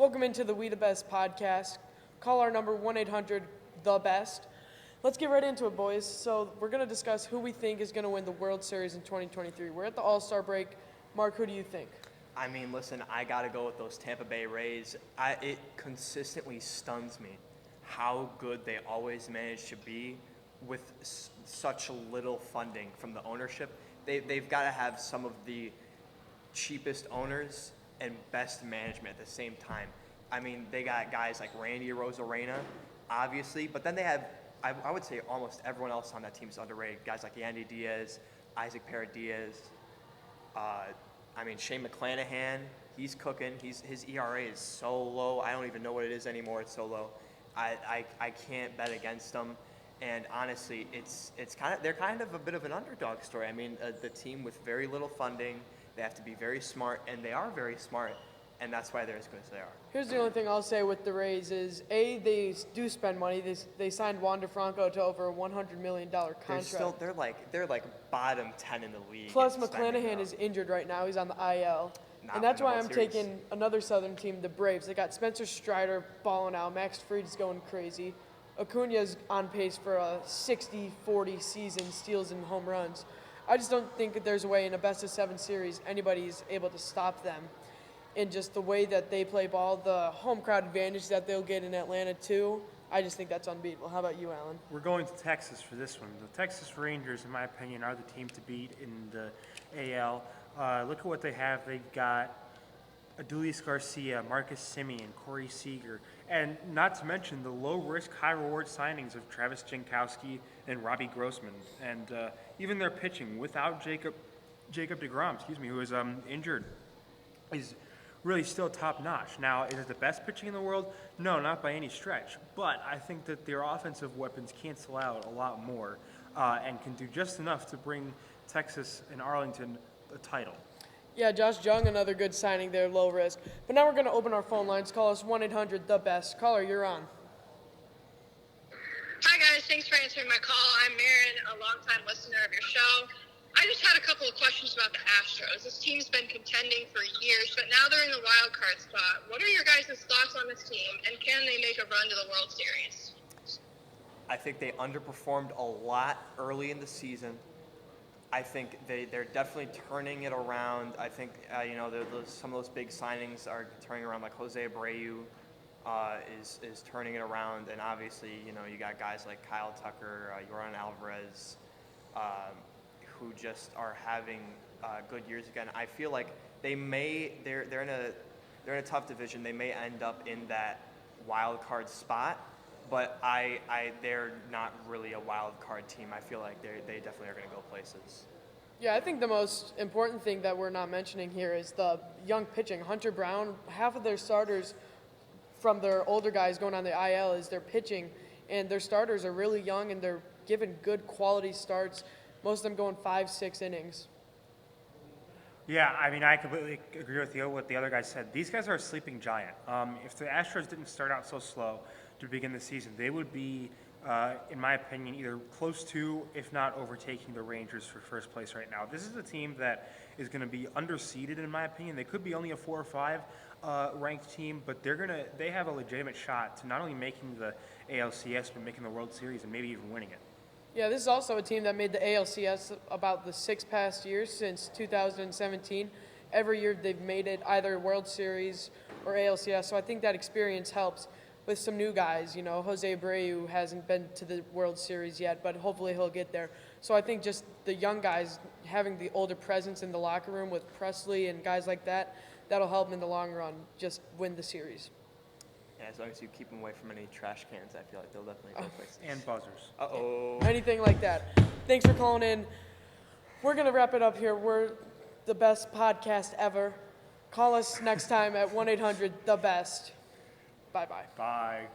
Welcome into the We the Best podcast. Call our number 1-800-THE-BEST. Let's get right into it, boys. So we're going to discuss who we think is going to win the World Series in 2023. We're at the All-Star break. Mark, who do you think? I mean, listen, I got to go with those Tampa Bay Rays. It consistently stuns me how good they always manage to be with such little funding from the ownership. They've got to have some of the cheapest owners and best management at the same time. I mean, they got guys like Randy Arozarena, obviously, but then they have, I would say almost everyone else on that team is underrated. Guys like Yandy Diaz, Isaac Paredes, Shane McClanahan, he's cooking. His ERA is so low. I don't even know what it is anymore. It's so low. I can't bet against them. And honestly, they're kind of a bit of an underdog story. I mean, the team with very little funding, they have to be very smart, and they are very smart, and that's why they're as good as they are. Here's the only thing I'll say with the Rays is, they do spend money. They signed Wander Franco to over a $100 million contract. They're like bottom 10 in the league. Plus, McClanahan is injured right now. He's on the IL. And that's why I'm taking another Southern team, the Braves. They got Spencer Strider balling out. Max Fried's going crazy. Acuna's on pace for a 60-40 season, steals and home runs. I just don't think that there's a way in a best-of-7 series anybody's able to stop them. And just the way that they play ball, the home crowd advantage that they'll get in Atlanta too, I just think that's unbeatable. How about you, Alan? We're going to Texas for this one. The Texas Rangers, in my opinion, are the team to beat in the AL. Look at what they have. They've got Adolis Garcia, Marcus Semien, Corey Seager, and not to mention the low-risk, high-reward signings of Travis Jankowski and Robbie Grossman. And even their pitching, without Jacob deGrom, who is injured, is really still top-notch. Now, is it the best pitching in the world? No, not by any stretch. But I think that their offensive weapons cancel out a lot more and can do just enough to bring Texas and Arlington a title. Yeah, Josh Jung, another good signing there, low risk. But now we're going to open our phone lines. Call us 1-800-THE-BEST. Caller, you're on. Hi, guys. Thanks for answering my call. I'm Marin, a longtime listener of your show. I just had a couple of questions about the Astros. This team's been contending for years, but now they're in the wild card spot. What are your guys' thoughts on this team, and can they make a run to the World Series? I think they underperformed a lot early in the season. I think they're definitely turning it around. I think, some of those big signings are turning around, like Jose Abreu is turning it around. And obviously, you got guys like Kyle Tucker, Yordan Alvarez, who just are having good years again. I feel like they're in a tough division. They may end up in that wild card spot, but they're not really a wild card team. I feel like they definitely are going to go places. Yeah, I think the most important thing that we're not mentioning here is the young pitching. Hunter Brown, half of their starters from their older guys going on the IL is their pitching, and their starters are really young and they're given good quality starts. Most of them going 5-6 innings. Yeah, I completely agree with what the other guys said. These guys are a sleeping giant. If the Astros didn't start out so slow to begin the season, they would be, in my opinion, either close to, if not overtaking the Rangers for first place right now. This is a team that is going to be underseeded, in my opinion. They could be only a 4 or 5 ranked team, but they have a legitimate shot to not only making the ALCS, but making the World Series and maybe even winning it. Yeah, this is also a team that made the ALCS about the 6 past years since 2017. Every year they've made it either World Series or ALCS, so I think that experience helps with some new guys. Jose Abreu hasn't been to the World Series yet, but hopefully he'll get there. So I think just the young guys having the older presence in the locker room with Presley and guys like that, that'll help them in the long run just win the series. Yeah, as long as you keep them away from any trash cans, I feel like they'll definitely go places. And buzzers. Uh-oh. Anything like that. Thanks for calling in. We're going to wrap it up here. We're the best podcast ever. Call us next time at 1-800-THE-BEST. Bye-bye. Bye.